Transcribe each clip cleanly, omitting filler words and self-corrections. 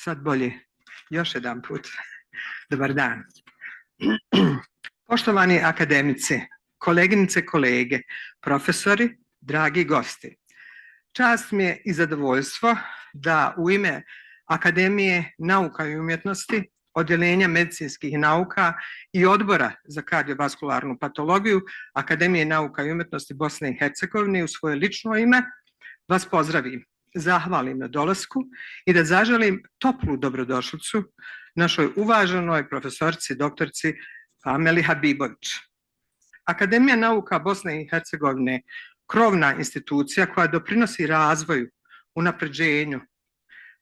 Sad bolje. Još jedan put. Dobar dan. Poštovani akademici, koleginice, kolege, profesori, dragi gosti. Čast mi je i zadovoljstvo da u ime Akademije nauka i umjetnosti, Odjeljenja medicinskih nauka i Odbora za kardiovaskularnu patologiju Akademije nauka i umjetnosti Bosne i Hercegovine u svoje lično ime vas pozdravim, zahvalim na dolasku i da zaželim toplu dobrodošlicu našoj uvaženoj profesorici doktorici Pameli Habibović. Akademija nauka Bosne i Hercegovine, krovna institucija koja doprinosi razvoju, unapređenju,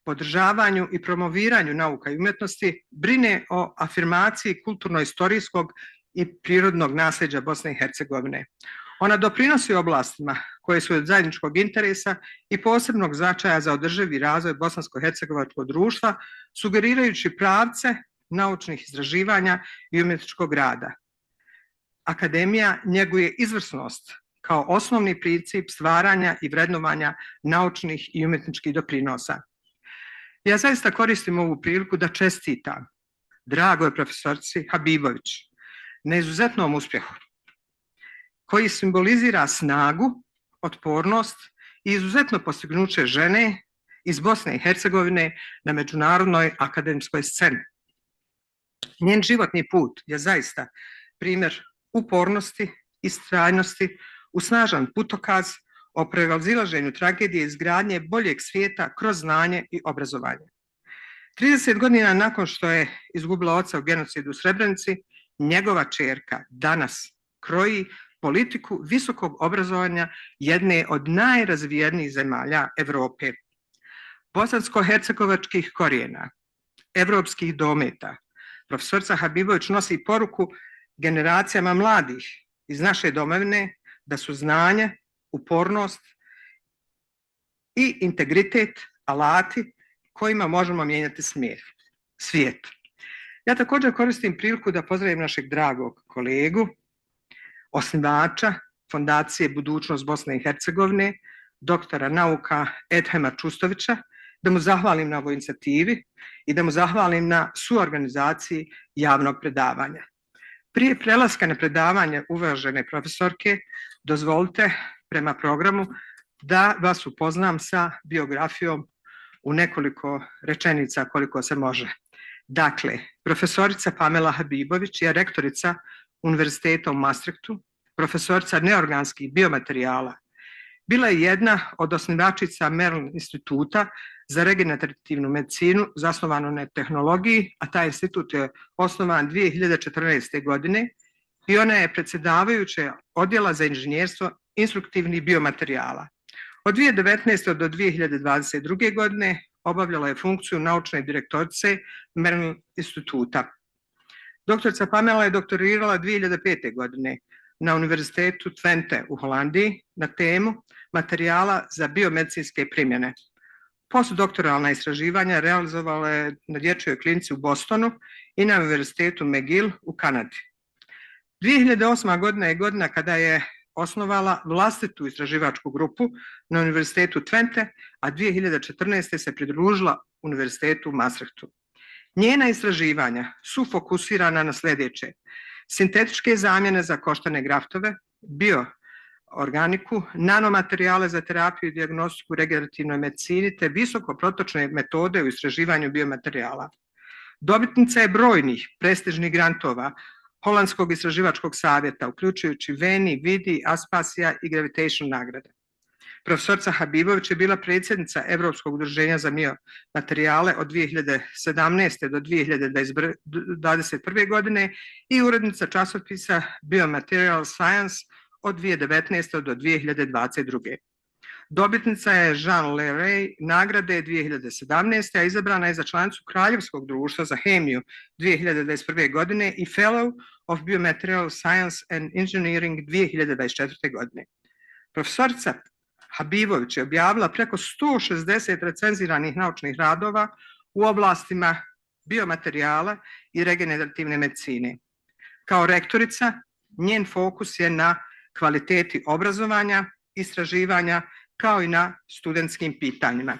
podržavanju i promoviranju nauka i umjetnosti, brine o afirmaciji kulturno-istorijskog i prirodnog nasljeđa Bosne i Hercegovine. Ona doprinosi oblastima koje su od zajedničkog interesa i posebnog značaja za održivi razvoj bosansko-hercegovačkog društva, sugerirajući pravce naučnih istraživanja i umjetničkog rada. Akademija njeguje izvrsnost kao osnovni princip stvaranja i vrednovanja naučnih i umjetničkih doprinosa. Ja zaista koristim ovu priliku da čestitam dragoj profesorici Habibović na izuzetnom uspjehu koji simbolizira snagu, otpornost i izuzetno postignuće žene iz Bosne i Hercegovine na međunarodnoj akademskoj sceni. Njen životni put je zaista primjer upornosti, istrajnosti, u snažan putokaz o prevazilaženju tragedije i izgradnje boljeg svijeta kroz znanje i obrazovanje. 30 godina nakon što je izgubila oca u genocidu u Srebrenici, njegova ćerka danas kroji politiku visokog obrazovanja jedne od najrazvijenijih zemalja Europe. Bosansko-hercegovačkih korijena, evropskih dometa, profesorica Habibović nosi poruku generacijama mladih iz naše domovine da su znanje, upornost i integritet alati kojima možemo mijenjati svijet. Ja također koristim priliku da pozdravim našeg dragog kolegu, osnivača Fondacije Budućnost Bosne i Hercegovine, doktora nauka Edhema Čustovića, da mu zahvalim na ovoj inicijativi i da mu zahvalim na suorganizaciji javnog predavanja. Prije prelaska na predavanje uvažene profesorke, dozvolite prema programu da vas upoznam sa biografijom u nekoliko rečenica koliko se može. Dakle, profesorica Pamela Habibović je rektorica Univerziteta u Maastrichtu, profesorica neorganskih biomaterijala. Bila je jedna od osnivačica Merlin instituta za regenerativnu medicinu zasnovanu na tehnologiji, a taj institut je osnovan 2014. godine i ona je predsjedavajuća odjela za inženjerstvo instruktivnih biomaterijala. Od 2019. do 2022. godine obavljala je funkciju naučne direktorice Merlin instituta. Doktorica Pamela je doktorirala 2005. godine na Univerzitetu Twente u Holandiji na temu materijala za biomedicinske primjene. Postdoktoralna istraživanja realizovala je na dječjoj klinici u Bostonu i na Univerzitetu McGill u Kanadi. 2008. godina je godina kada je osnovala vlastitu istraživačku grupu na Univerzitetu Twente, a 2014. se pridružila Univerzitetu u Maastrichtu. Njena istraživanja su fokusirana na sljedeće: sintetičke zamjene za koštane graftove, bioorganiku, nanomaterijale za terapiju i dijagnostiku u regenerativnoj medicini te visokoprotočne metode u istraživanju biomaterijala. Dobitnica je brojnih prestižnih grantova Holandskog istraživačkog savjeta, uključujući Veni, Vidi, Aspasija i Gravitation nagrade. Profesorica Habibović je bila predsjednica Europskog udruženja za biomaterijale od 2017. do 2021. godine i urednica časopisa Biomaterial Science od 2019. do 2022. Dobitnica je Jean Leray nagrade 2017. a izabrana je za članicu Kraljevskog društva za hemiju 2021. godine i Fellow of Biomaterial Science and Engineering 2024. godine. Profesorica Habibović je objavila preko 160 recenziranih naučnih radova u oblastima biomaterijala i regenerativne medicine. Kao rektorica, njen fokus je na kvaliteti obrazovanja, istraživanja, kao i na studentskim pitanjima.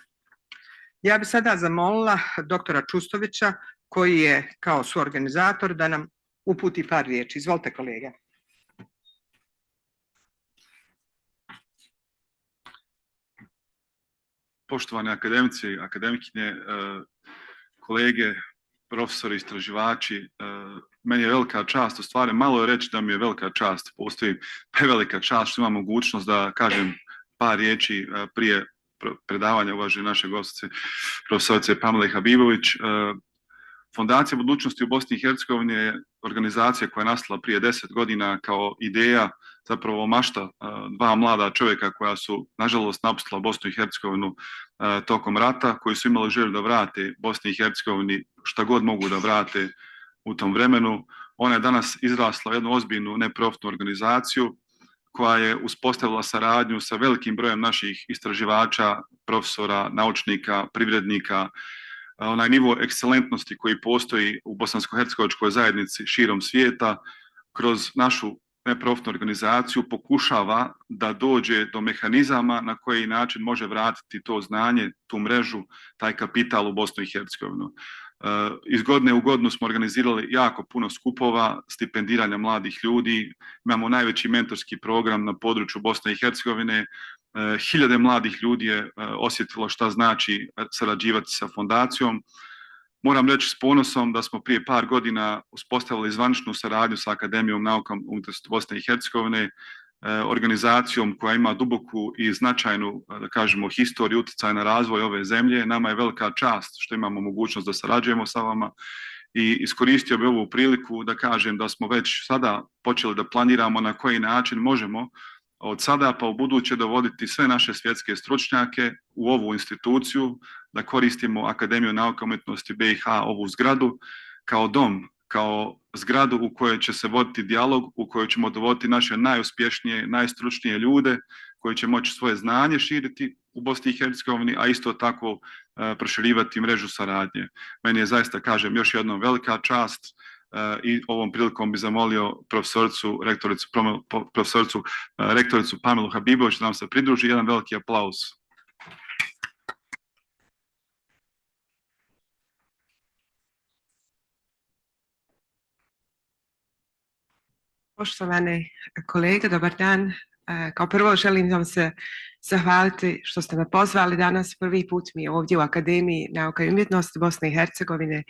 Ja bih sada zamolila doktora Čustovića, koji je kao suorganizator, da nam uputi par riječi. Izvolite, kolega. Poštovani akademici, akademikinje, kolege, profesori, istraživači, meni je velika čast, u stvari malo je reći da mi je velika čast, postoji prevelika čast što imam mogućnost da kažem par riječi prije predavanja uvažene naše gostice, profesorice Pamele Habibović. Fondacija budućnosti u Bosni i Hercegovini je organizacija koja je nastala prije 10 godina kao ideja, zapravo mašta dva mlada čovjeka koja su nažalost napustila Bosnu i Hercegovinu tokom rata, koji su imali želju da vrate Bosni i Hercegovini šta god mogu da vrate u tom vremenu. Ona je danas izrasla u jednu ozbiljnu neprofitnu organizaciju koja je uspostavila saradnju sa velikim brojem naših istraživača, profesora, naučnika, privrednika. Onaj nivo ekscelentnosti koji postoji u bosansko-hercegovačkoj zajednici širom svijeta kroz našu neprofitnu organizaciju pokušava da dođe do mehanizama na koji način može vratiti to znanje, tu mrežu, taj kapital u Bosnu i Hercegovinu. Iz godine u godinu smo organizirali jako puno skupova, stipendiranja mladih ljudi, imamo najveći mentorski program na području Bosne i Hercegovine. Hiljade mladih ljudi je osjetilo šta znači sarađivati sa fondacijom. Moram reći s ponosom da smo prije par godina uspostavili zvaničnu saradnju sa Akademijom nauka umjetnosti Bosne i Hercegovine, organizacijom koja ima duboku i značajnu, da kažemo, historiju utjecaja na razvoj ove zemlje. Nama je velika čast što imamo mogućnost da sarađujemo sa vama i iskoristio bih ovu priliku da kažem da smo već sada počeli da planiramo na koji način možemo od sada pa u buduće dovoditi sve naše svjetske stručnjake u ovu instituciju, da koristimo Akademiju nauka umjetnosti BiH, ovu zgradu, kao dom, kao zgradu u kojoj će se voditi dijalog, u kojoj ćemo dovoditi naše najuspješnije, najstručnije ljude koji će moći svoje znanje širiti u Bosni i Hercegovini, a isto tako proširivati mrežu saradnje. Meni je zaista, kažem, još jednom velika čast i ovom prilikom bi zamolio rektoricu Pamelu Habibović da nam se pridruži. Jedan veliki aplauz. Poštovane kolege, dobar dan. Kao prvo želim vam se zahvaliti što ste me pozvali danas. Prvi put mi je ovdje u Akademiji nauka i umjetnosti Bosne i Hercegovine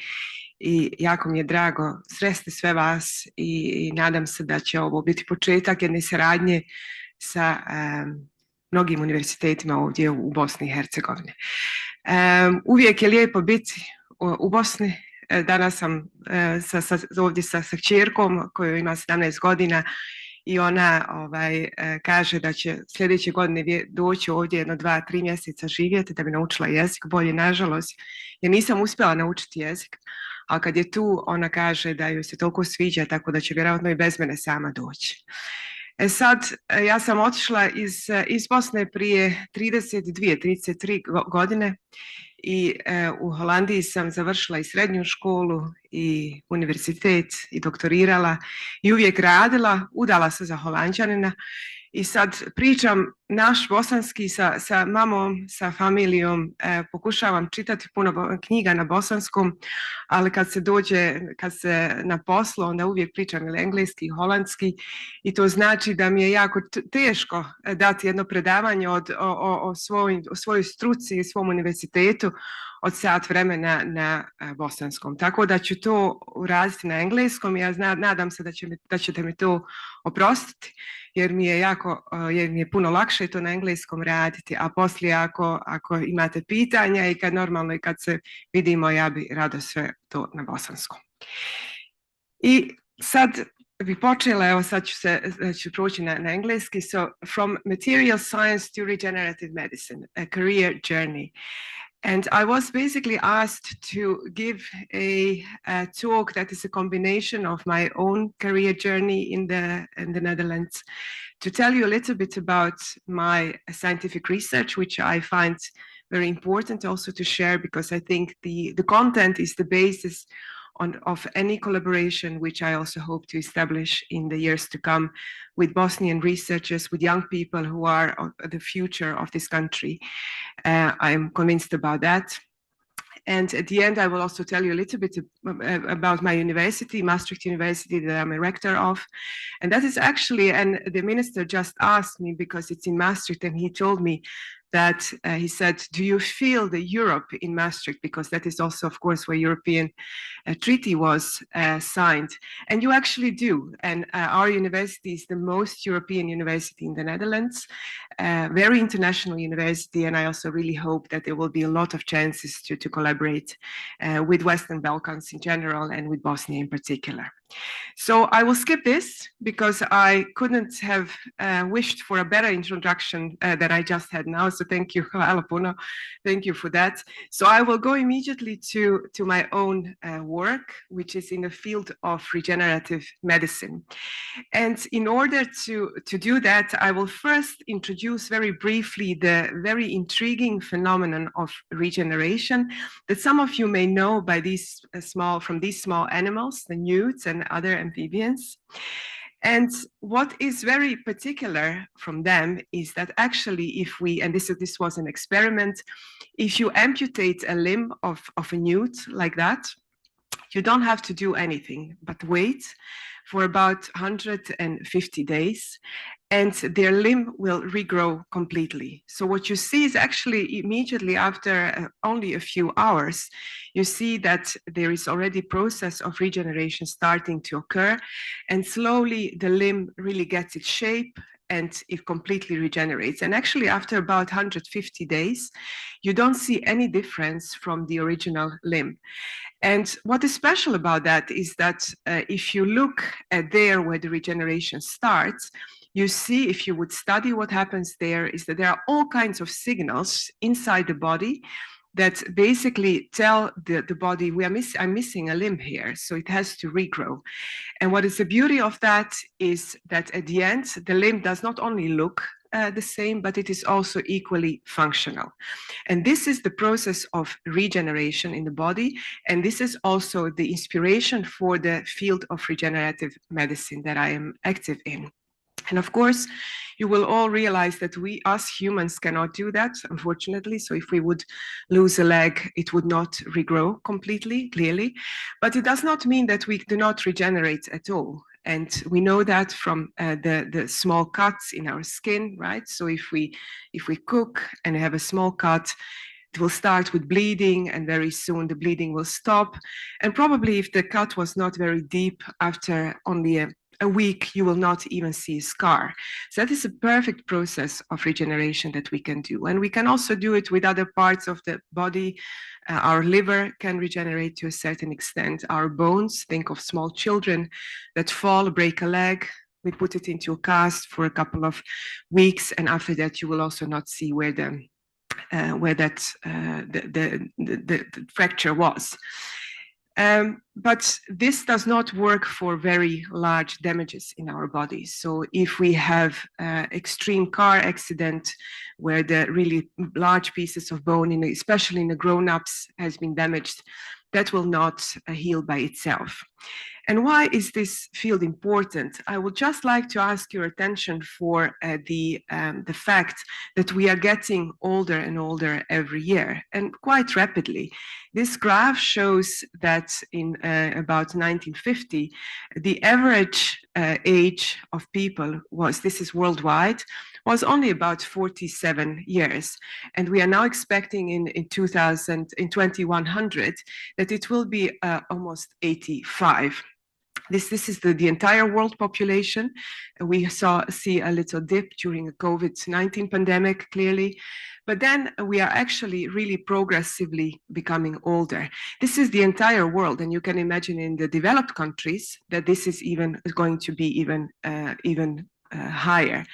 i jako mi je drago sresti sve vas i nadam se da će ovo biti početak jedne saradnje sa mnogim univerzitetima ovdje u Bosni i Hercegovini. Uvijek je lijepo biti u Bosni. Danas sam ovdje sa kćerkom koja ima 17 godina i ona kaže da će sljedeće godine doći ovdje jedno 2-3 mjeseca živjeti da bi naučila jezik bolje. Nažalost, ja nisam uspjela naučiti jezik, a kad je tu ona kaže da joj se toliko sviđa tako da će vjerojatno i bez mene sama doći. Sad, ja sam otišla iz Bosne prije 33 godine i u Holandiji sam završila i srednju školu i univerzitet i doktorirala i uvijek radila, udala se za Holanđanina i sad pričam naš bosanski sa mamom, sa familijom, pokušavam čitati puno knjiga na bosanskom, ali kad se na poslu onda uvijek pričam ili engleski i holandski i to znači da mi je jako teško dati jedno predavanje o svojoj struci i svom univerzitetu od sat vremena na bosanskom. Tako da ću to uraditi na engleskom i ja nadam se da ćete mi to oprostiti jer mi je puno lakše to na engleskom raditi, a poslije ako imate pitanja i kad se vidimo ja bi rado sve to na bosanskom. I sad bi počela, evo sad ću proći na engleski. So, from material science to regenerative medicine, a career journey. And I was basically asked to give a talk that is a combination of my own career journey in the Netherlands, to tell you a little bit about my scientific research, which I find very important also to share, because I think the content is the basis of any collaboration, which I also hope to establish in the years to come with Bosnian researchers, with young people who are the future of this country. I'm convinced about that. And at the end, I will also tell you a little bit about my university, Maastricht University, that I'm a rector of. And that is actually, and the minister just asked me, because it's in Maastricht, and he told me that he said, do you feel the Europe in Maastricht? Because that is also, of course, where European treaty was signed. And you actually do. And our university is the most European university in the Netherlands, very international university. And I also really hope that there will be a lot of chances to collaborate with Western Balkans in general and with Bosnia in particular. So I will skip this because I couldn't have wished for a better introduction that I just had now. So thank you, hvala puno. Thank you for that. So I will go immediately to my own work, which is in the field of regenerative medicine. And in order to do that, I will first introduce very briefly the very intriguing phenomenon of regeneration that some of you may know by these from these small animals, the newts and other amphibians. And what is very particular from them is that actually if we, and this was an experiment, if you amputate a limb of a newt like that, you don't have to do anything but wait for about 150 days, and their limb will regrow completely. So what you see is actually immediately after only a few hours, you see that there is already process of regeneration starting to occur, and slowly the limb really gets its shape and it completely regenerates. And actually after about 150 days, you don't see any difference from the original limb. And what is special about that is that if you look at there where the regeneration starts, you see, if you would study what happens there, is that there are all kinds of signals inside the body that basically tell the body, I'm missing a limb here, so it has to regrow. And what is the beauty of that is that at the end, the limb does not only look the same, but it is also equally functional. And this is the process of regeneration in the body. And this is also the inspiration for the field of regenerative medicine that I am active in. And of course, you will all realize that we, us humans, cannot do that, unfortunately. So if we would lose a leg, it would not regrow completely, clearly. But it does not mean that we do not regenerate at all. And we know that from the small cuts in our skin, right? So if we cook and have a small cut, it will start with bleeding, and very soon the bleeding will stop. And probably if the cut was not very deep, after only a week, you will not even see a scar. So that is a perfect process of regeneration that we can do. And we can also do it with other parts of the body. Our liver can regenerate to a certain extent. Our bones, think of small children that fall, break a leg. We put it into a cast for a couple of weeks. And after that, you will also not see where the fracture was. But this does not work for very large damages in our bodies. So if we have extreme car accident where the really large pieces of bone, especially in the grown-ups, has been damaged, that will not heal by itself. And why is this field important? I would just like to ask your attention for the fact that we are getting older and older every year, and quite rapidly. This graph shows that in about 1950, the average age of people this is worldwide, was only about 47 years. And we are now expecting in 2100 that it will be almost 85. This is the entire world population. We see a little dip during the COVID-19 pandemic, clearly. But then we are actually really progressively becoming older. This is the entire world. And you can imagine in the developed countries that this is going to be even higher.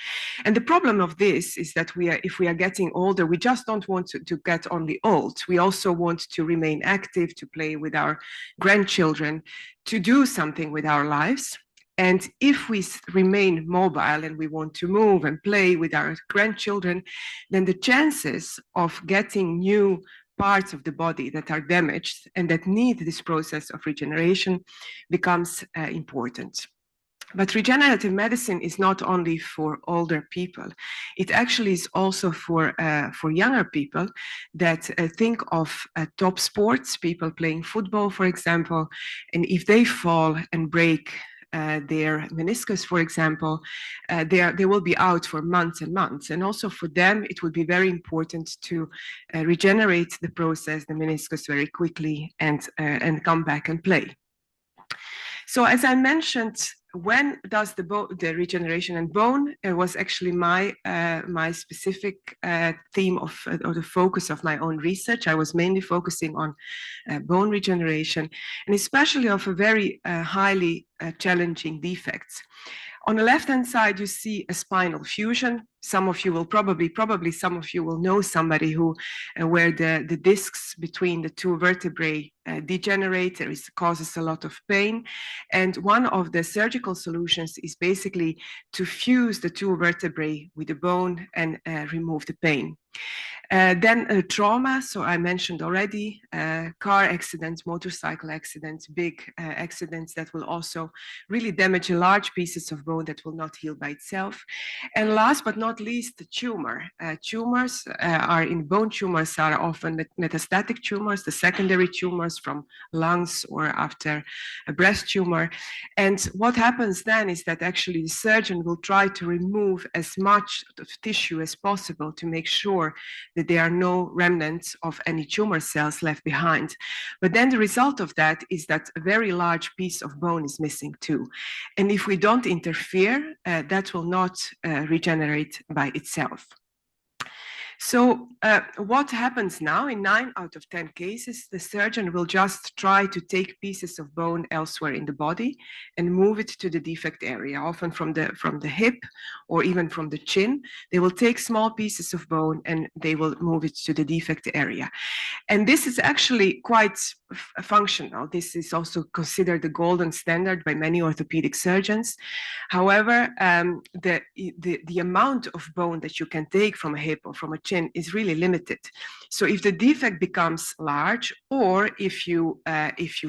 And the problem of this is that if we are getting older, we just don't want to get only old. We also want to remain active, to play with our grandchildren, to do something with our lives. And if we remain mobile and we want to move and play with our grandchildren, then the chances of getting new parts of the body that are damaged and that need this process of regeneration becomes important. But regenerative medicine is not only for older people. It actually is also for younger people that think of top sports, people playing football, for example, and if they fall and break their meniscus, for example, they will be out for months and months. And also for them, it would be very important to regenerate the process, the meniscus, very quickly and come back and play. So as I mentioned, when does the regeneration and bone was actually my specific theme of or the focus of my own research. I was mainly focusing on bone regeneration, and especially of a very highly challenging defects. On the left-hand side, you see a spinal fusion. Some of you will probably some of you will know somebody who, where the discs between the two vertebrae degenerate. It causes a lot of pain. And one of the surgical solutions is basically to fuse the two vertebrae with the bone and remove the pain. Then trauma, so I mentioned already, car accidents, motorcycle accidents, big accidents that will also really damage large pieces of bone that will not heal by itself. And last but not least, the tumor. Tumors bone tumors are often metastatic tumors, the secondary tumors from lungs or after a breast tumor. And what happens then is that actually the surgeon will try to remove as much of tissue as possible to make sure that there are no remnants of any tumor cells left behind. But then the result of that is that a very large piece of bone is missing too. And if we don't interfere, that will not regenerate by itself. So what happens now? In 9 out of 10 cases, the surgeon will just try to take pieces of bone elsewhere in the body and move it to the defect area, often from the hip or even from the chin. They will take small pieces of bone and they will move it to the defect area. And this is actually quite functional. This is also considered the golden standard by many orthopedic surgeons. However, the amount of bone that you can take from a hip or from a chin is really limited. So if the defect becomes large, or if you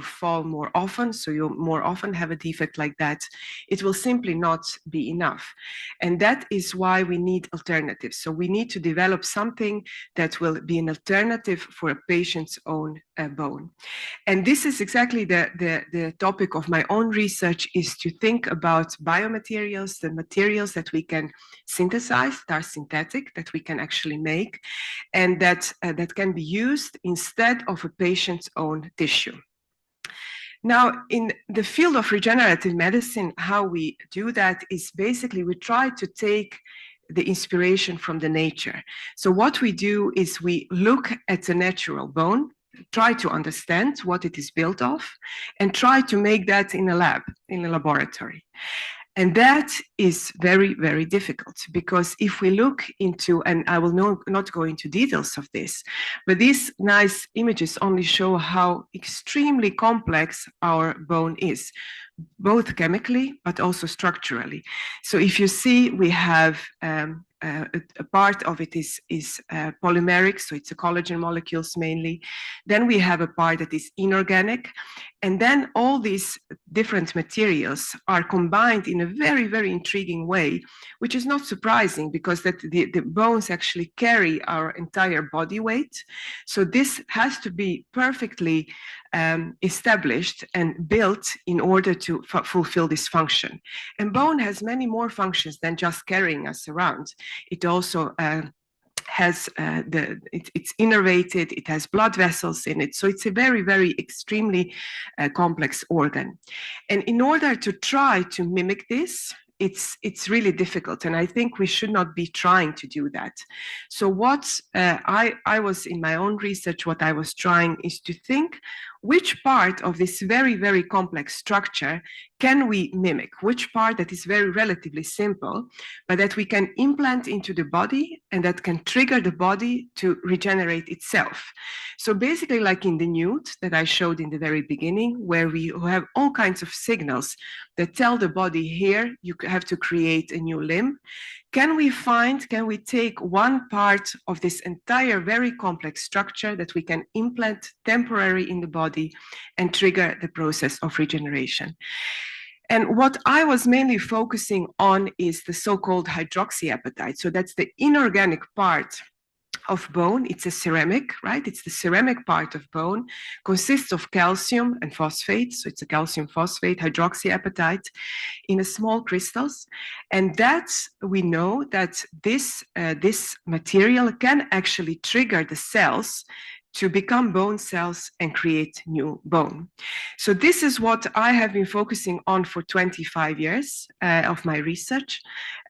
fall more often, so you more often have a defect like that, it will simply not be enough. And that is why we need alternatives. So we need to develop something that will be an alternative for a patient's own bone. And this is exactly the topic of my own research, is to think about biomaterials, the materials that we can synthesize, that are synthetic, that we can actually make, and that can be used instead of a patient's own tissue. Now, in the field of regenerative medicine, how we do that is basically we try to take the inspiration from the nature. So what we do is we look at the natural bone, try to understand what it is built of, and try to make that in a lab, in a laboratory. And that is very, very difficult, because if we look into, and I will not go into details of this, but these nice images only show how extremely complex our bone is, both chemically, but also structurally. So if you see, we have a part of it is polymeric, so it's a collagen molecules mainly. Then we have a part that is inorganic. And then all these different materials are combined in a very, very intriguing way, which is not surprising, because that the bones actually carry our entire body weight. So this has to be perfectly established and built in order to fulfill this function. And bone has many more functions than just carrying us around. It also has it's innervated, it has blood vessels in it. So it's a very, very extremely complex organ. And in order to try to mimic this, it's really difficult. And I think we should not be trying to do that. So what I was in my own research, what I was trying is to think which part of this very, very complex structure can we mimic, which part that is very relatively simple, but that we can implant into the body and that can trigger the body to regenerate itself. So basically, like in the nude that I showed in the very beginning, where we have all kinds of signals that tell the body, here, you have to create a new limb. Can we take one part of this entire very complex structure that we can implant temporarily in the body and trigger the process of regeneration? And what I was mainly focusing on is the so-called hydroxyapatite. So that's the inorganic part of bone. It's a ceramic, right? It's the ceramic part of bone, consists of calcium and phosphate. So it's a calcium phosphate hydroxyapatite in a small crystals. And that we know that this material can actually trigger the cells to become bone cells and create new bone. So this is what I have been focusing on for 25 years of my research.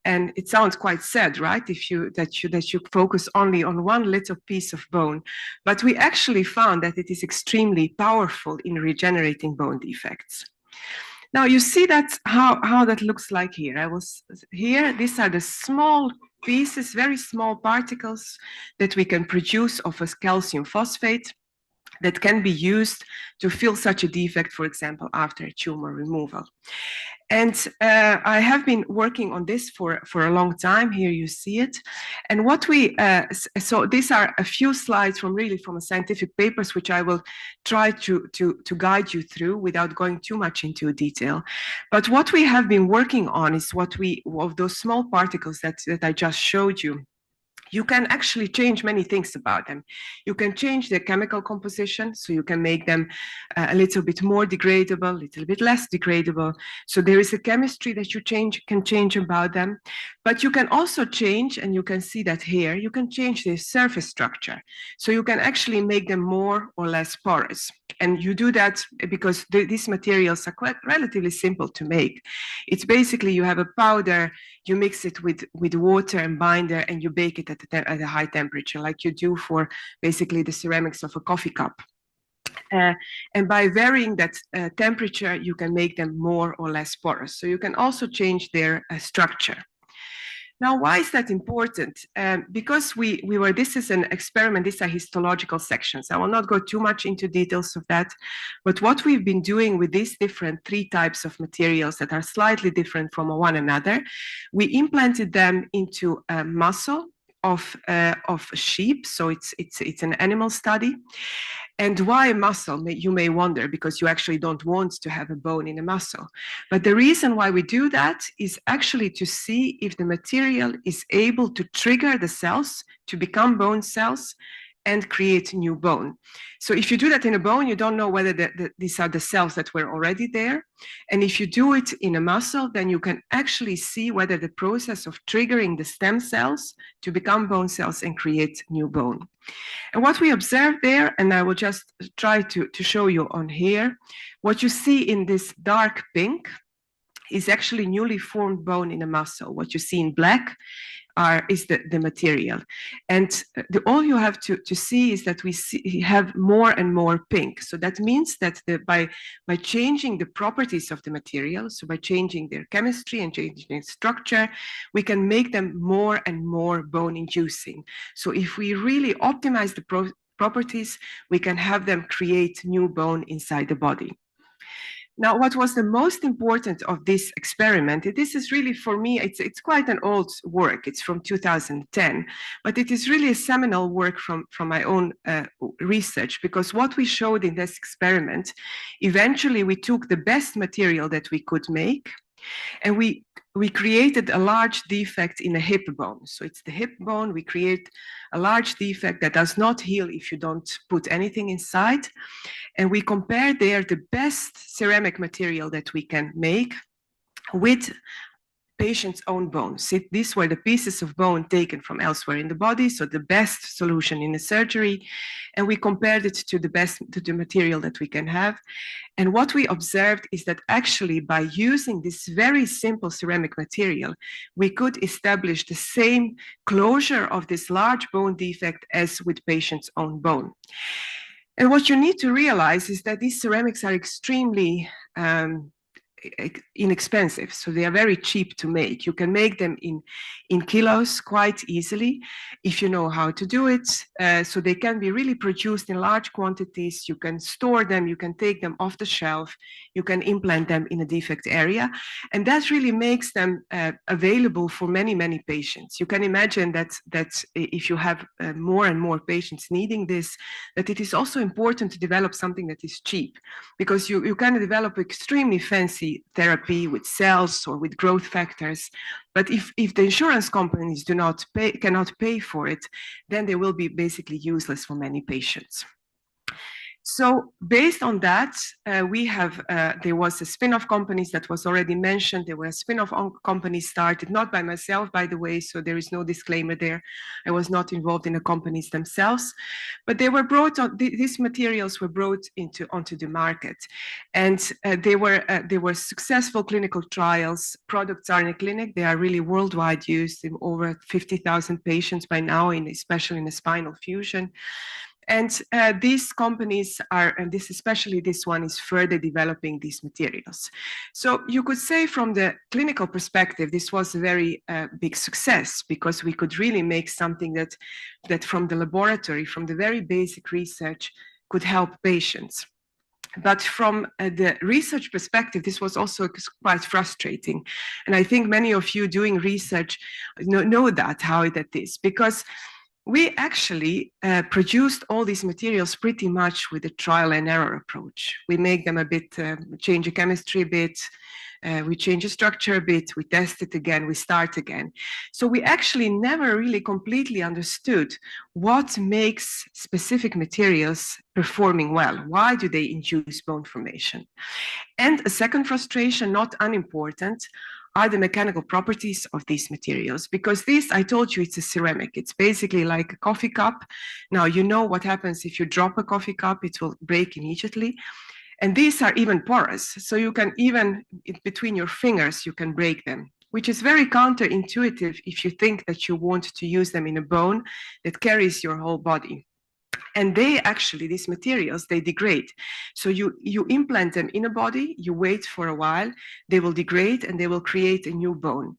And it sounds quite sad, right? That you focus only on one little piece of bone. But we actually found that it is extremely powerful in regenerating bone defects. Now you see that how that looks like here. These are the small pieces, very small particles that we can produce of a calcium phosphate that can be used to fill such a defect, for example, after a tumor removal. And I have been working on this for a long time. Here you see it. And what so these are a few slides from scientific papers, which I will try to guide you through without going too much into detail. But what we have been working on is of those small particles that I just showed you. You can actually change many things about them. You can change their chemical composition, so you can make them a little bit more degradable, a little bit less degradable. So there is a chemistry that you can change about them. But you can also change, and you can see that here, you can change their surface structure. So you can actually make them more or less porous. And you do that because these materials are quite relatively simple to make. It's basically you have a powder, you mix it with water and binder, and you bake it at a high temperature, like you do for basically the ceramics of a coffee cup. And by varying that temperature, you can make them more or less porous. So you can also change their structure. Now, why is that important? Because this is an experiment, these are histological sections. I will not go too much into details of that, but what we've been doing with these different 3 types of materials that are slightly different from one another, we implanted them into a muscle of sheep, so it's an animal study. And why a muscle, you may wonder, because you actually don't want to have a bone in a muscle. But the reason why we do that is actually to see if the material is able to trigger the cells to become bone cells and create new bone. So if you do that in a bone, you don't know whether these are the cells that were already there. And if you do it in a muscle, then you can actually see whether the process of triggering the stem cells to become bone cells and create new bone. And what we observed there, and I will just try to show you on here, what you see in this dark pink is actually newly formed bone in a muscle. What you see in black is the material. And all you have to see is that we have more and more pink. So that means that by changing the properties of the material, so by changing their chemistry and changing their structure, we can make them more and more bone-inducing. So if we really optimize the properties, we can have them create new bone inside the body. Now, what was the most important of this experiment, this is really, for me, it's quite an old work. It's from 2010, but it is really a seminal work from my own research, because what we showed in this experiment, eventually we took the best material that we could make, and we created a large defect in a hip bone. So it's the hip bone. We create a large defect that does not heal if you don't put anything inside. And we compare there the best ceramic material that we can make with patient's own bones. These were the pieces of bone taken from elsewhere in the body, so the best solution in the surgery, and we compared it to the material that we can have. And what we observed is that actually by using this very simple ceramic material, we could establish the same closure of this large bone defect as with patient's own bone. And what you need to realize is that these ceramics are extremely inexpensive, so they are very cheap to make. You can make them in kilos quite easily if you know how to do it. So they can be really produced in large quantities. You can store them, you can take them off the shelf, you can implant them in a defect area, and that really makes them available for many, many patients. You can imagine that if you have more and more patients needing this, that it is also important to develop something that is cheap, because you can develop extremely fancy therapy with cells or with growth factors. But if the insurance companies cannot pay for it, then they will be basically useless for many patients. So based on that, there was a spin-off companies that was already mentioned. There were spin-off companies started, not by myself, by the way, so there is no disclaimer there. I was not involved in the companies themselves, but they were brought on, these materials were brought onto the market. And they were successful clinical trials. Products are in a clinic. They are really worldwide used in over 50,000 patients by now, especially in the spinal fusion. And these companies are, and especially this one is further developing these materials. So you could say from the clinical perspective, this was a very big success, because we could really make something that from the laboratory, from the very basic research, could help patients. But from the research perspective, this was also quite frustrating. And I think many of you doing research know that, how that is, because we actually produced all these materials pretty much with a trial and error approach. We make them a bit, change the chemistry a bit, we change the structure a bit, we test it again, we start again. So we actually never really completely understood what makes specific materials performing well. Why do they induce bone formation? And a second frustration, not unimportant, are the mechanical properties of these materials. Because this, I told you, it's a ceramic. It's basically like a coffee cup. Now, you know what happens if you drop a coffee cup, it will break immediately. And these are even porous. So you can even, between your fingers, you can break them, which is very counterintuitive if you think that you want to use them in a bone that carries your whole body. And they actually, these materials, they degrade. So you implant them in a body, you wait for a while, they will degrade and they will create a new bone.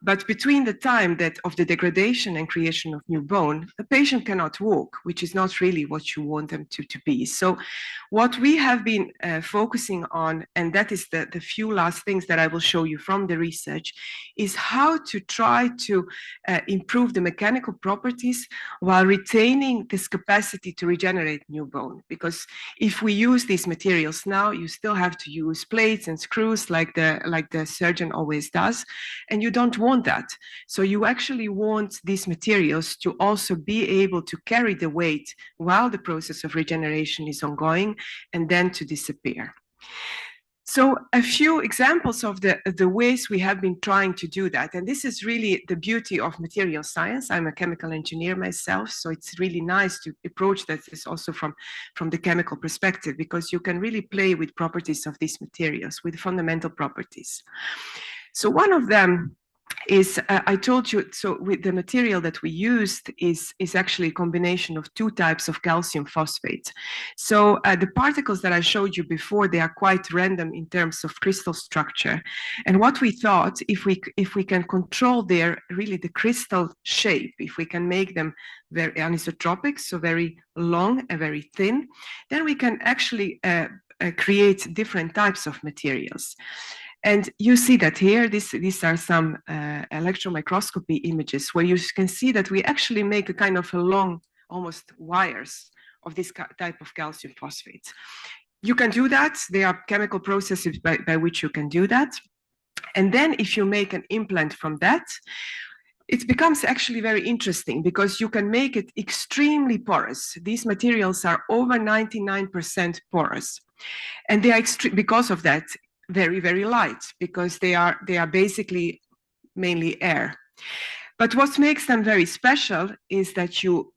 But between the time of the degradation and creation of new bone, the patient cannot walk, which is not really what you want them to be. So what we have been focusing on, and that is the few last things that I will show you from the research, is how to try to improve the mechanical properties while retaining this capacity to regenerate new bone. Because if we use these materials now, you still have to use plates and screws like the surgeon always does, and you don't want that. So you actually want these materials to also be able to carry the weight while the process of regeneration is ongoing, and then to disappear. So a few examples of the ways we have been trying to do that. And this is really the beauty of material science. I'm a chemical engineer myself, so it's really nice to approach that is also from the chemical perspective, because you can really play with properties of these materials, with fundamental properties. So one of them is, I told you, so with the material that we used is actually a combination of two types of calcium phosphate. So the particles that I showed you before, they are quite random in terms of crystal structure. And what we thought, if we can control the crystal shape, if we can make them very anisotropic, so very long and very thin, then we can actually create different types of materials. And you see that here, these are some electron microscopy images where you can see that we actually make a kind of a long, almost wires of this type of calcium phosphate. You can do that. There are chemical processes by which you can do that. And then if you make an implant from that, it becomes actually very interesting, because you can make it extremely porous. These materials are over 99% porous. And they are because of that, very, very light, because they are basically mainly air. But what makes them very special is that you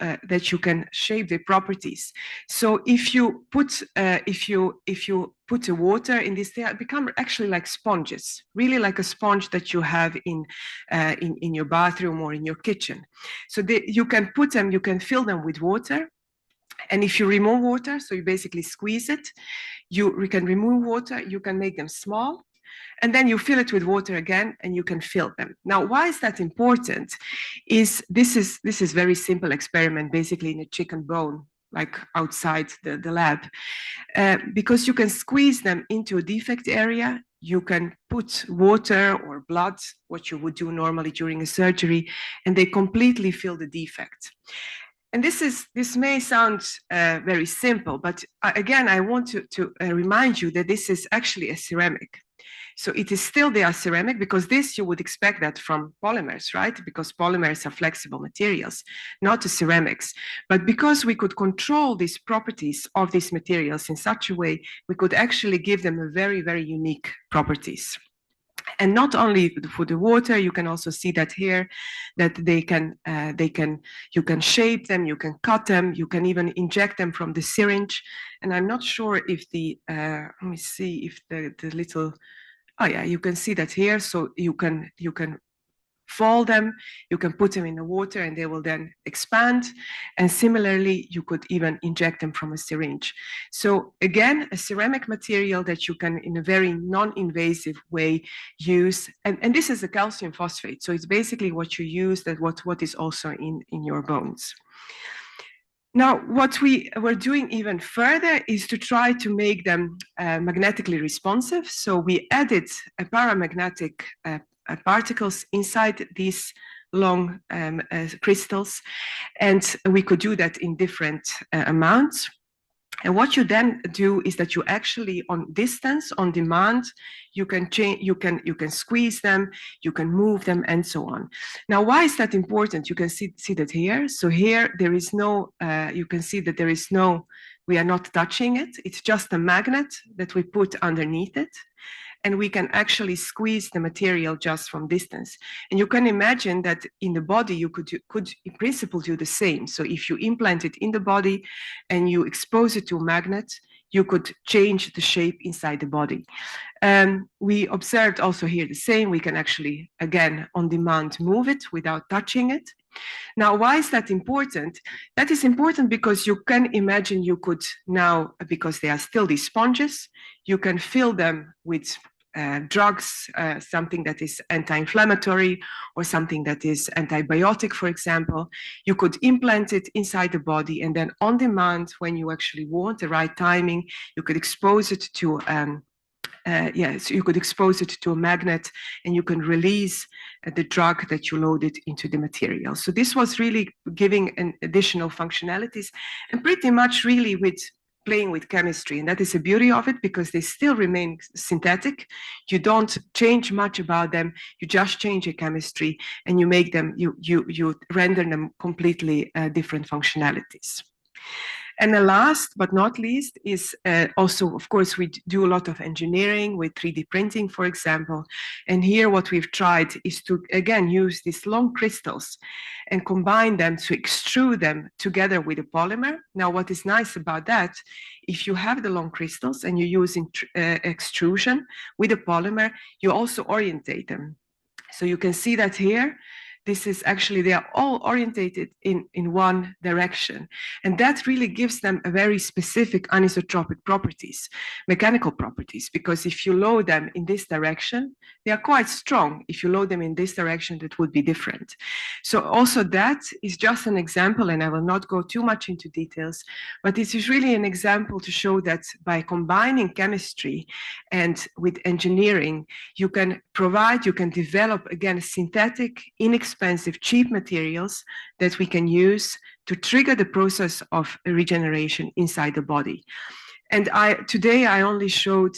can shape the properties. So if you put the water in this, they become actually like sponges, really like a sponge that you have in your bathroom or in your kitchen. So you can put them, you can fill them with water. And if you remove water, so you basically squeeze it, you can remove water, you can make them small, and then you fill it with water again, and you can fill them. Now, why is that important? This is very simple experiment, basically in a chicken bone, like outside the lab, because you can squeeze them into a defect area. You can put water or blood, what you would do normally during a surgery, and they completely fill the defect. And this may sound very simple, but again, I want to remind you that this is actually a ceramic. So it is still they are ceramic, because this you would expect that from polymers, right? Because polymers are flexible materials, not the ceramics. But because we could control these properties of these materials in such a way, we could actually give them a very, very unique properties. And not only for the water, you can also see that here, that you can shape them, you can cut them, you can even inject them from the syringe. And I'm not sure if let me see if the little, oh yeah, you can see that here. So you can fold them, you can put them in the water and they will then expand. And similarly, you could even inject them from a syringe. So again, a ceramic material that you can in a very non-invasive way use. And this is a calcium phosphate. So it's basically what you use, that what is also in your bones. Now, what we were doing even further is to try to make them magnetically responsive. So we added a paramagnetic particles inside these long crystals, and we could do that in different amounts. And what you then do is that you actually, on distance, on demand, you can change, you can squeeze them, you can move them, and so on. Now, why is that important? You can see that here. So here there is no, you can see that there is no, we are not touching it. It's just a magnet that we put underneath it. And we can actually squeeze the material just from distance. And you can imagine that in the body, you could in principle do the same. So if you implant it in the body and you expose it to a magnet, you could change the shape inside the body. We observed also here the same. We can actually, again, on demand, move it without touching it. Now, why is that important? That is important because you can imagine you could now, because they are still these sponges, you can fill them with drugs, something that is anti-inflammatory or something that is antibiotic, for example. You could implant it inside the body, and then on demand, when you actually want the right timing, you could expose it to so you could expose it to a magnet, and you can release the drug that you loaded into the material. So this was really giving an additional functionalities, and pretty much really with playing with chemistry. And that is the beauty of it, because they still remain synthetic. You don't change much about them. You just change the chemistry, and you make them, you render them completely different functionalities. And the last but not least is also, of course, we do a lot of engineering with 3D printing, for example. And here what we've tried is to, again, use these long crystals and combine them to extrude them together with a polymer. Now, what is nice about that, if you have the long crystals and you're using extrusion with a polymer, you also orientate them. So you can see that here. This is actually, they are all orientated in one direction. And that really gives them a very specific anisotropic properties, mechanical properties, because if you load them in this direction, they are quite strong. If you load them in this direction, that would be different. So also that is just an example, and I will not go too much into details, but this is really an example to show that by combining chemistry and with engineering, you can provide, you can develop, again, synthetic, inexpensive, cheap materials that we can use to trigger the process of regeneration inside the body. And today I only showed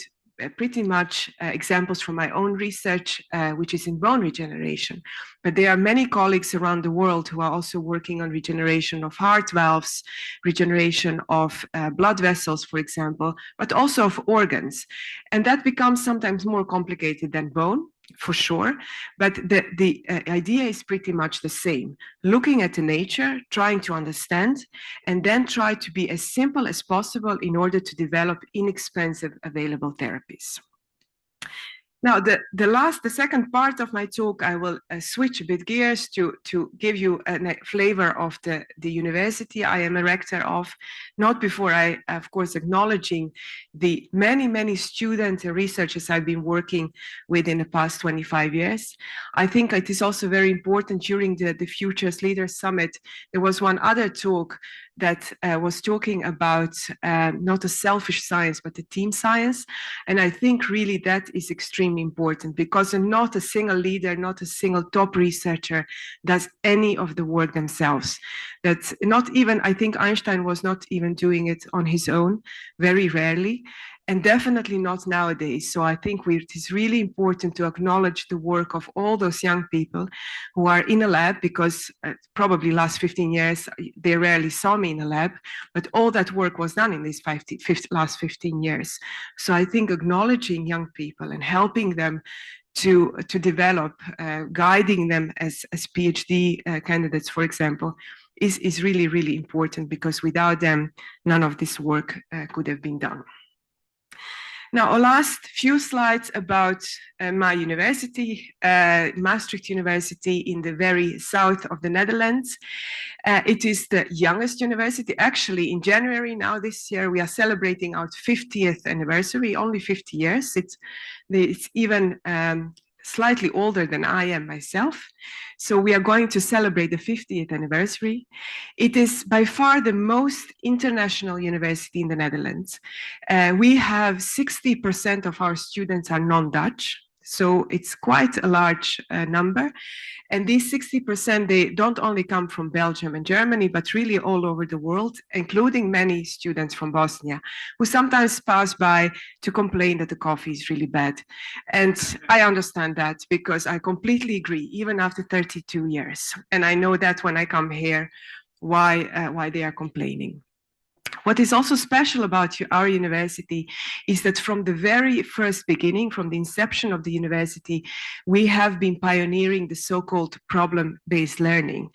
pretty much examples from my own research, which is in bone regeneration. But there are many colleagues around the world who are also working on regeneration of heart valves, regeneration of blood vessels, for example, but also of organs. And that becomes sometimes more complicated than bone, for sure, but the idea is pretty much the same. Looking at the nature, trying to understand, and then try to be as simple as possible in order to develop inexpensive available therapies. Now, the second part of my talk, I will switch a bit gears to give you a flavor of the university I am a rector of, not before I, of course, acknowledging the many students and researchers I've been working with in the past 25 years. I think it is also very important during the Futures Leaders Summit, there was one other talk that was talking about not a selfish science, but a team science. And I think really that is extremely important, because not a single leader, not a single top researcher does any of the work themselves. That's not even, I think Einstein was not even doing it on his own, very rarely. and definitely not nowadays. So I think it is really important to acknowledge the work of all those young people who are in a lab, because probably last 15 years, they rarely saw me in a lab, but all that work was done in these last 15 years. So I think acknowledging young people and helping them to develop, guiding them as PhD candidates, for example, is really, really important, because without them, none of this work could have been done. Now, our last few slides about my university, Maastricht University in the very south of the Netherlands. It is the youngest university. Actually, in January now this year, we are celebrating our 50th anniversary, only 50 years. It's even slightly older than I am myself. So we are going to celebrate the 50th anniversary. It is by far the most international university in the Netherlands. We have 60% of our students are non-Dutch. So it's quite a large number. And these 60%, they don't only come from Belgium and Germany, but really all over the world, including many students from Bosnia, who sometimes pass by to complain that the coffee is really bad. And I understand that, because I completely agree, even after 32 years. And I know that when I come here, why they are complaining. What is also special about our university is that from the very first beginning, from the inception of the university, we have been pioneering the so-called problem-based learning.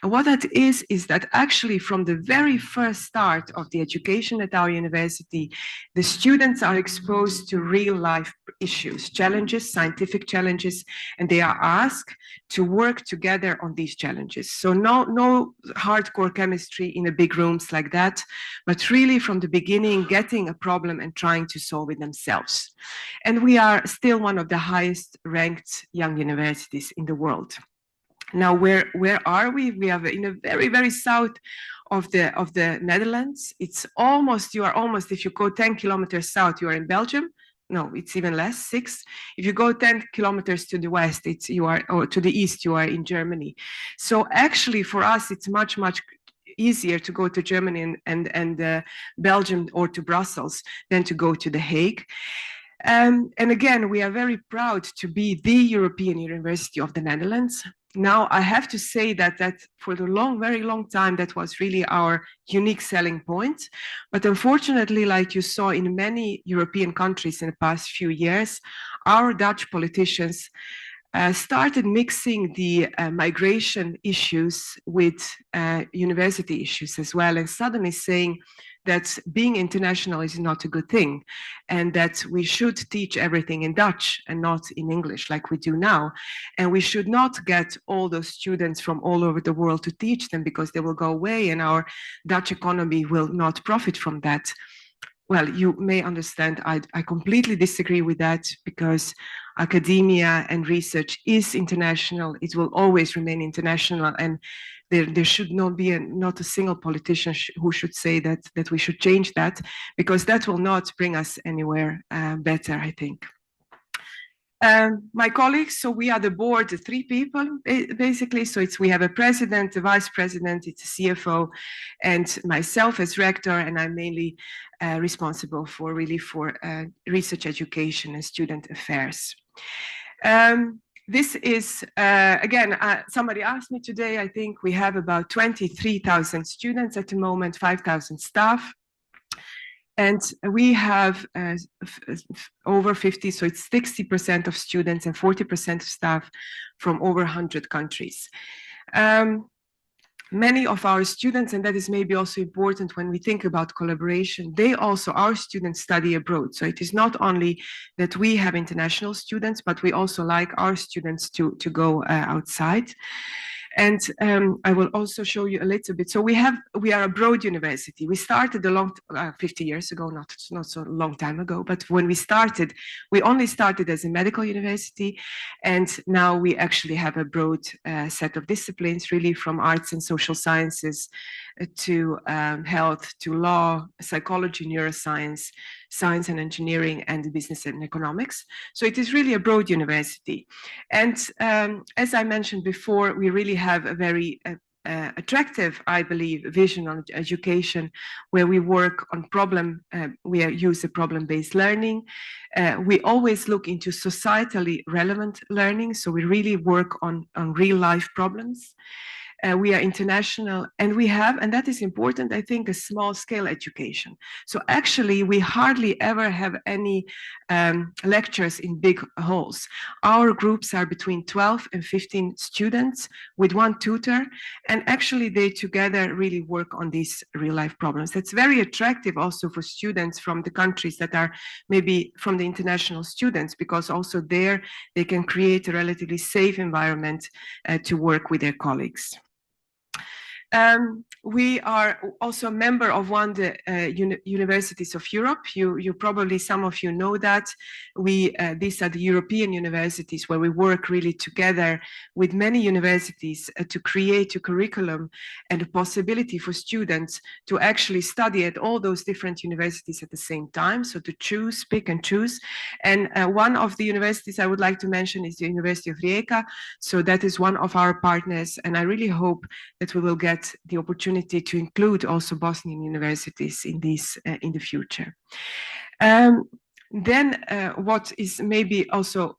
And what that is that actually from the very first start of the education at our university, the students are exposed to real-life issues, challenges, scientific challenges, and they are asked to work together on these challenges. So no hardcore chemistry in the big rooms like that, but really from the beginning, getting a problem and trying to solve it themselves. And we are still one of the highest ranked young universities in the world. Now, where are we? We are in a very, very south of the Netherlands. It's almost, if you go 10 kilometers south, you are in Belgium. No, it's even less, 6. If you go 10 kilometers to the west, or to the east, you are in Germany. So actually for us, it's much, much easier to go to Germany and Belgium or to Brussels than to go to The Hague. And again, we are very proud to be the European University of the Netherlands. Now, I have to say that for the very long time, that was really our unique selling point. But unfortunately, like you saw in many European countries in the past few years, our Dutch politicians started mixing the migration issues with university issues as well, and suddenly saying that being international is not a good thing, and that we should teach everything in Dutch and not in English like we do now. And we should not get all those students from all over the world to teach them, because they will go away and our Dutch economy will not profit from that. Well, you may understand, I completely disagree with that, because academia and research is international. It will always remain international, and there should not be not a single politician who should say that we should change that, because that will not bring us anywhere better, I think. My colleagues, so we are the board, 3 people basically. So we have a president, a vice president, it's a CFO, and myself as rector, and I'm mainly responsible for research education and student affairs. This is, again, somebody asked me today, I think we have about 23,000 students at the moment, 5,000 staff. And we have over 50, so it's 60% of students and 40% of staff from over 100 countries. Many of our students, and that is maybe also important when we think about collaboration, our students study abroad. So it is not only that we have international students, but we also like our students to go outside. And I will also show you a little bit. So we are a broad university. We started 50 years ago, not so long time ago, but when we only started as a medical university. And now we actually have a broad set of disciplines, really from arts and social sciences to health, to law, psychology, neuroscience, science and engineering, and business and economics. So it is really a broad university. And as I mentioned before, we really have a very attractive, I believe, vision on education, where we work on we use a problem-based learning. We always look into societally relevant learning, so we really work on real-life problems. We are international, and we have, and that is important, I think, a small-scale education. So actually, we hardly ever have any lectures in big halls. Our groups are between 12 and 15 students with one tutor, and actually they together really work on these real-life problems. That's very attractive also for students from the countries that are maybe from the international students, because also there they can create a relatively safe environment to work with their colleagues. We are also a member of one of the universities of Europe. You probably, some of you know that. These are the European universities where we work really together with many universities to create a curriculum and a possibility for students to actually study at all those different universities at the same time. So to choose, pick and choose. And one of the universities I would like to mention is the University of Rijeka. So that is one of our partners. And I really hope that we will get the opportunity to include also Bosnian universities in these in the future. Then what is maybe also,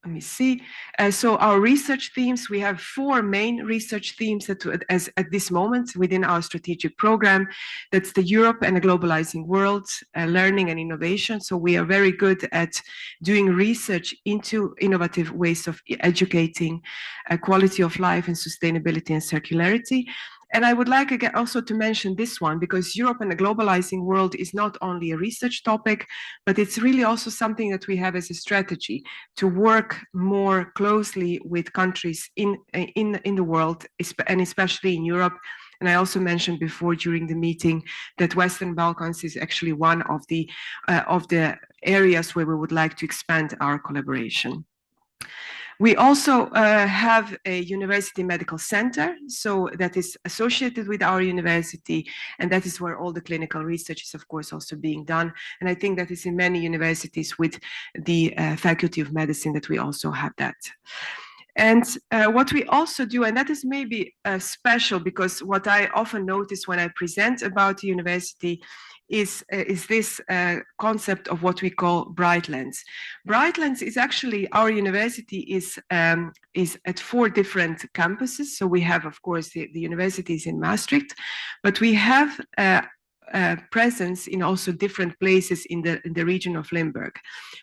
let me see. So our research themes, we have 4 main research themes at this moment within our strategic program. That's the Europe and a globalizing world, learning and innovation. So we are very good at doing research into innovative ways of educating, quality of life and sustainability and circularity. And I would like again also to mention this one, because Europe and the globalizing world is not only a research topic, but it's really also something that we have as a strategy to work more closely with countries in the world, and especially in Europe. And I also mentioned before during the meeting that Western Balkans is actually one of the areas where we would like to expand our collaboration. We also have a university medical center, so that is associated with our university, and that is where all the clinical research is, of course, also being done. And I think that is in many universities with the Faculty of Medicine that we also have that. And what we also do, and that is maybe special, because what I often notice when I present about the university is this concept of what we call Brightlands. Brightlands is actually, our university is at 4 different campuses. So we have, of course, the universities in Maastricht, but we have presence in also different places in the region of Limburg.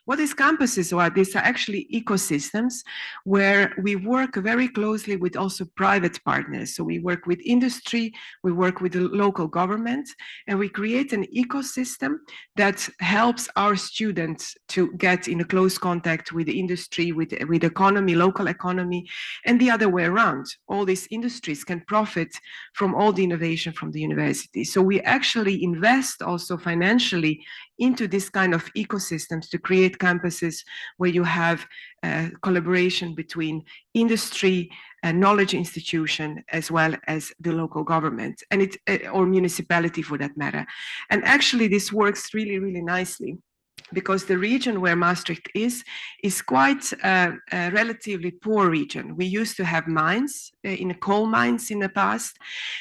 What these campuses are, these are actually ecosystems where we work very closely with also private partners. So we work with industry, we work with the local government, and we create an ecosystem that helps our students to get in a close contact with the industry, with economy, local economy, and the other way around. All these industries can profit from all the innovation from the university. So we actually invest also financially into this kind of ecosystems to create campuses where you have collaboration between industry and knowledge institution as well as the local government, and or municipality for that matter. And actually this works really, really nicely, because the region where Maastricht is quite a relatively poor region. We used to have mines, coal mines in the past.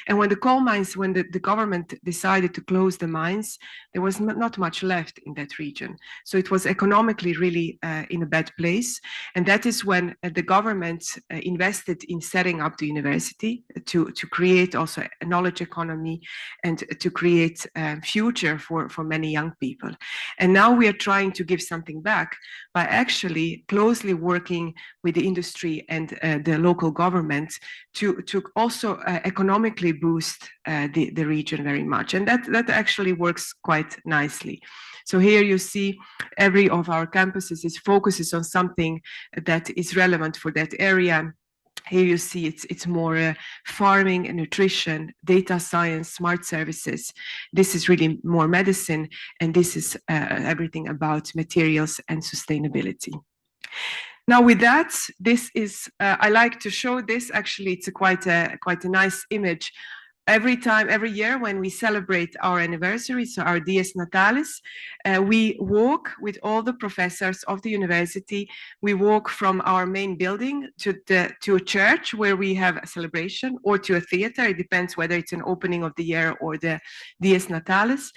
And when the government decided to close the mines, there was not much left in that region. So it was economically really in a bad place. And that is when the government invested in setting up the university to create also a knowledge economy and to create a future for many young people. And now we are trying to give something back by actually closely working with the industry and the local government to also economically boost the region very much. And that actually works quite nicely. So here you see every of our campuses focuses on something that is relevant for that area. Here you see it's more farming and nutrition, data science, smart services. This is really more medicine, and this is everything about materials and sustainability. Now with that, this is, I like to show this, actually it's quite a nice image every year when we celebrate our anniversary, so our Dies Natalis, we walk with all the professors of the university. We walk from our main building to a church where we have a celebration, or to a theater. It depends whether it's an opening of the year or the Dies Natalis.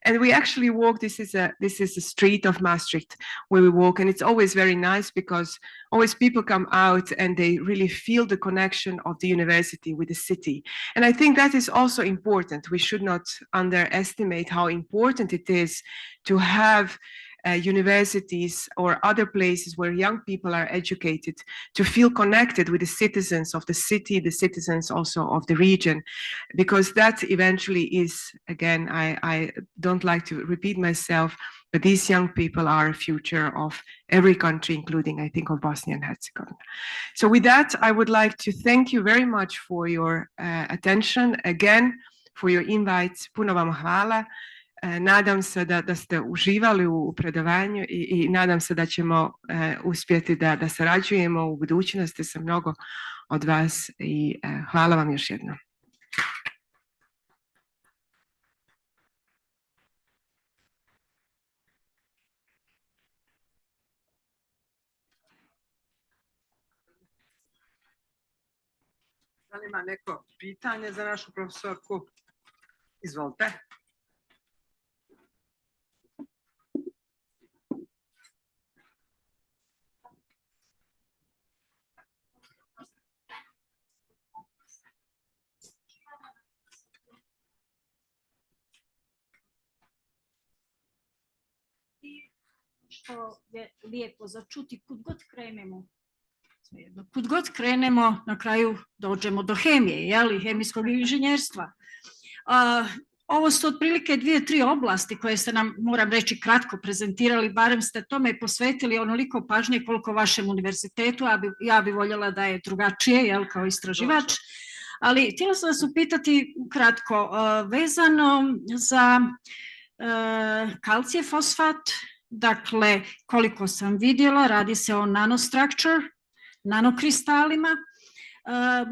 And we actually walk, this is a street of Maastricht where we walk, and it's always very nice because always people come out and they really feel the connection of the university with the city. And I think that is also important. We should not underestimate how important it is to have universities or other places where young people are educated, to feel connected with the citizens of the city, the citizens also of the region, because that eventually is, again, I don't like to repeat myself, but these young people are a future of every country, including, I think, of Bosnia and Herzegovina. So with that, I would like to thank you very much for your attention, again, for your invites. Puno vam hvala. Nadam se da ste uživali u predavanju i nadam se da ćemo uspjeti da sarađujemo u budućnosti sa mnogo od vas i hvala vam još jednom. Da li ima neko pitanje za našu profesorku? Izvolite. Što je lijepo za čuti, kud god krenemo, na kraju dođemo do hemije, jeli, hemijskog inženjerstva. Ovo su otprilike 2-3 oblasti koje ste nam, moram reći, kratko prezentirali, barem ste tome posvetili onoliko pažnje koliko vašem univerzitetu, ja bi voljela da je drugačije, jel, kao istraživač. Ali htjela sam vas upitati kratko, vezano za kalcije fosfat. Dakle, koliko sam vidjela, radi se o nanostructure, nanokristalima.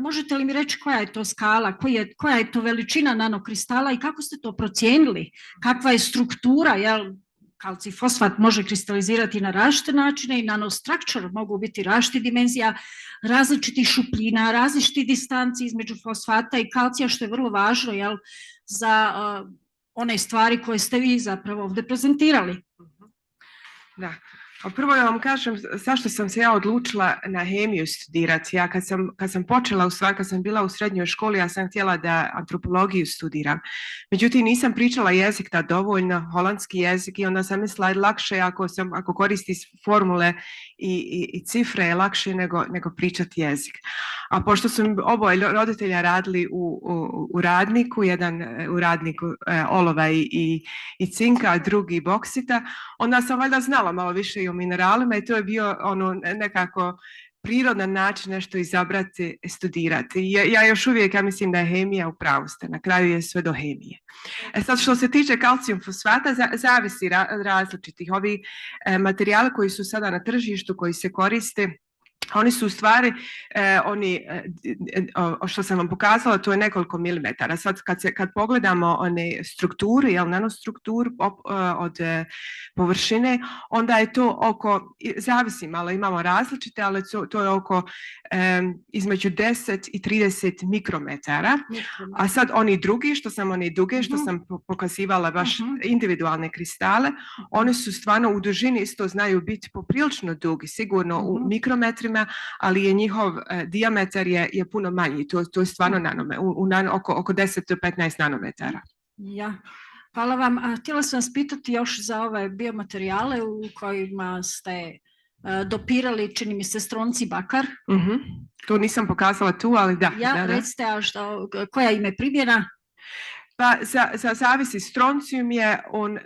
Možete li mi reći koja je to skala, koja je to veličina nanokristala i kako ste to procijenili? Kakva je struktura, jel? Kalcij fosfat može kristalizirati na različite načine i nanostructure mogu biti različitih dimenzija, različitih šupljina, različitih distanci između fosfata i kalcija, što je vrlo važno, jel, za one stvari koje ste vi zapravo ovdje prezentirali. Da. Prvo da vam kažem zašto sam se ja odlučila na hemiju studirati. Ja kad sam počela, kad sam bila u srednjoj školi, ja sam htjela da antropologiju studiram. Međutim, nisam pričala jezik da dovoljno, holandski jezik, i onda sam mislila lakše ako koristi formule i cifre je lakše nego pričati jezik. A pošto su oboje roditelja radili u radniku, jedan u radniku olova i cinka, a drugi boksita, onda sam valjda znala malo više i o mineralima i to je bio nekako prirodan način nešto izabrati, studirati. Ja još uvijek, ja mislim da je hemija, u pravu ste, na kraju je sve do hemije. Sad što se tiče kalcijum fosfata, zavisi različitih. Ovi materijali koji su sada na tržištu, koji se koriste, oni su u stvari, što sam vam pokazala, to je nekoliko milimetara. Sad kad pogledamo one strukture, nanostrukturu od površine, onda je to oko, zavisi malo, imamo različite, ali to je oko između 10 i 30 mikrometara. A sad oni drugi, što sam pokazivala, baš individualne kristale, oni su stvarno u dužini isto znaju biti poprilično dugi, sigurno u mikrometrima, ali je njihov dijametar je puno manji, to je stvarno oko 10 do 15 nanometara. Ja, hvala vam. Htjela sam vas pitati još za ove biomaterijale u kojima ste dopirali, čini mi se, stronci bakar. To nisam pokazala tu, ali da. Recite, koja im je primjena? Pa zavisi, stroncium je on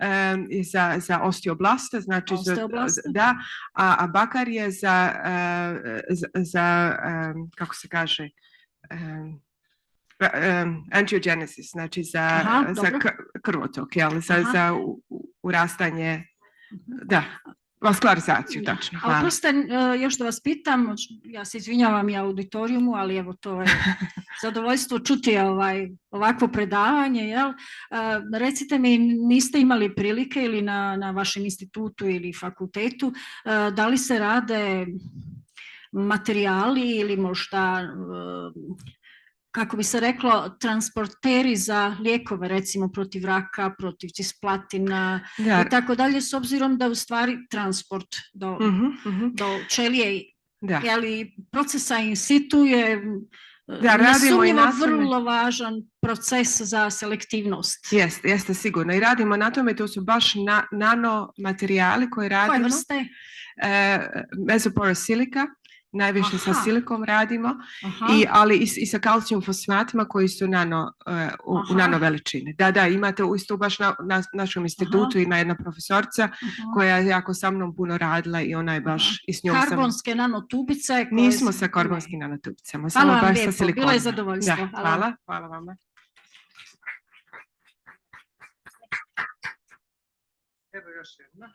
za osteoblaste, znači a bakar je za kako se kaže, angiogenesis, znači za krvotok, za urastanje, da. Vaskularizaciju, tačno. Ali prosto još da vas pitam, ja se izvinjavam i auditorijumu, ali evo to je zadovoljstvo čuti ovakvo predavanje, jel? Recite mi, niste imali prilike ili na vašem institutu ili fakultetu, da li se rade materijali ili možda, kako bi se reklo, transporteri za lijekove, recimo protiv raka, protiv cisplatina i tako dalje, s obzirom da u stvari transport do ćelije, procesa in situ je nesumnjivo vrlo važan proces za selektivnost. Jeste sigurno i radimo na tome, to su baš nanomaterijali koje radimo. Koje vrste? Mesoporous silika. Najviše sa silikom radimo, ali i sa kalcijum fosfatima koji su u nano veličini. Da, imate isto baš na našem institutu ima jedna profesorica koja je jako sa mnom puno radila i ona je baš i s njom sam... Karbonske nanotubice? Nismo sa karbonskim nanotubicama, samo baš lijepo, sa silikom. Bilo je zadovoljstvo. Hvala vama. Evo još jedna.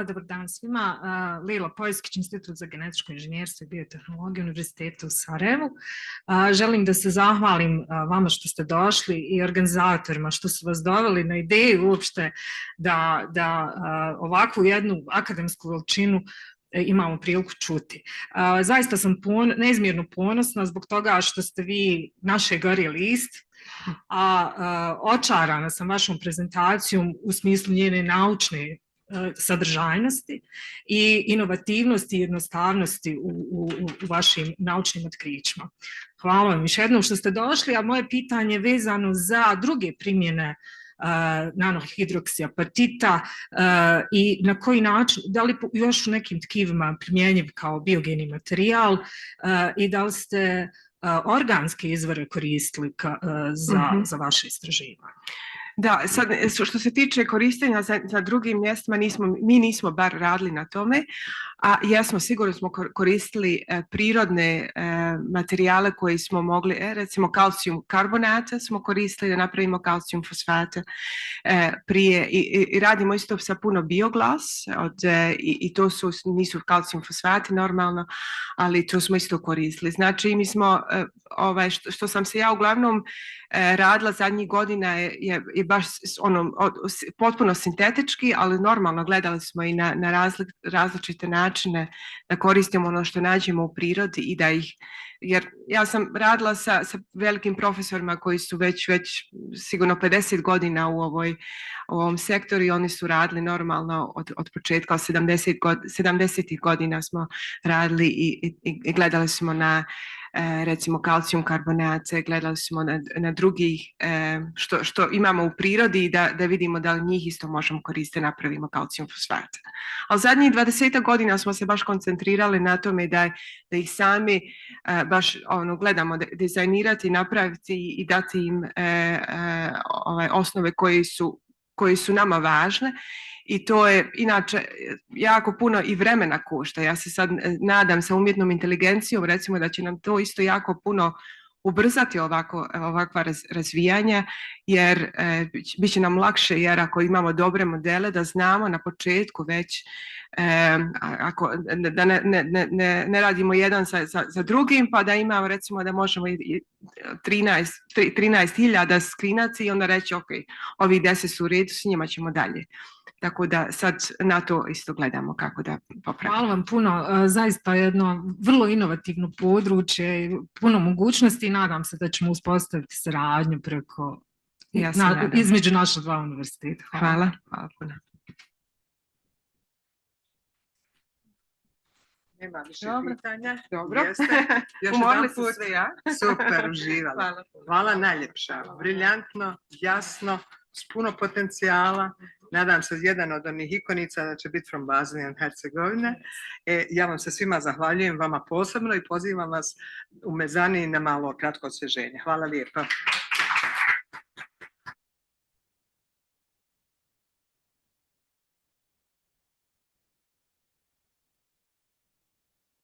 Dobar dan svima. Lila Pojskić, Institut za genetičko inženjerstvo i biotehnologiju Univerziteta u Sarajevu. Želim da se zahvalim vama što ste došli i organizatorima što su vas doveli na ideju uopšte da ovakvu jednu akademsku veličinu imamo priliku čuti. Zaista sam neizmjerno ponosna zbog toga što ste vi naše gori list, a očarana sam vašom prezentacijom u smislu njene naučne sadržajnosti i inovativnosti i jednostavnosti u vašim naučnim otkrićima. Hvala vam još jednom što ste došli, a moje pitanje je vezano za druge primjene nanohidroksijapatita i na koji način, da li još u nekim tkivima primjenjiv kao biogeni materijal i da li ste organske izvore koristili za vaše istraživanje? Da, sad što se tiče korištenja za drugim mjestima, mi nismo bar radili na tome, a jesmo, sigurno smo koristili prirodne materijale koji smo mogli, recimo kalcijum karbonate smo koristili da napravimo kalcijum fosfate prije i radimo isto sa puno bioglas i to nisu kalcijum fosfati normalno, ali to smo isto koristili. Znači mi smo, što sam se ja uglavnom radila zadnjih godina je baš potpuno sintetički, ali normalno gledali smo i na različite načine da koristimo ono što nađemo u prirodi i da ih, jer ja sam radila sa velikim profesorima koji su već sigurno 50 godina u ovom sektoru i oni su radili normalno od početka, od 70. godina smo radili i gledali smo na recimo kalcijum karbonate, gledali smo na drugih što imamo u prirodi i da vidimo da li njih isto možemo koristiti, napravimo kalcijum fosfate. Ali zadnjih 20 godina smo se baš koncentrirali na tome da ih sami baš gledamo dizajnirati, napraviti i dati im osnove koje su nama važne. I to je inače jako puno i vremena košta. Ja se sad nadam sa umjetnom inteligencijom recimo da će nam to isto jako puno ubrzati ovakva razvijanja jer bit će nam lakše jer ako imamo dobre modele da znamo na početku već da ne radimo jedan za drugim pa da imamo recimo da možemo 13.000 skrinaca i onda reći ok, ovih 10 su u redu, s njima ćemo dalje. Tako da sad na to isto gledamo kako da popravimo. Hvala vam puno, zaista jedno vrlo inovativno područje, puno mogućnosti i nadam se da ćemo uspostaviti saradnju između naša dva univerziteta. Hvala puno. Nema više pitanja. Dobro. Još umorili jedan put. Sve, ja? Super, uživala. Hvala najljepša. Briljantno, jasno, s puno potencijala. Nadam se jedan od onih ikonica da će biti from Bosne and Hercegovine. Ja vam se svima zahvaljujem, vama posebno i pozivam vas u mezani na malo kratko osvježenje. Hvala lijepa.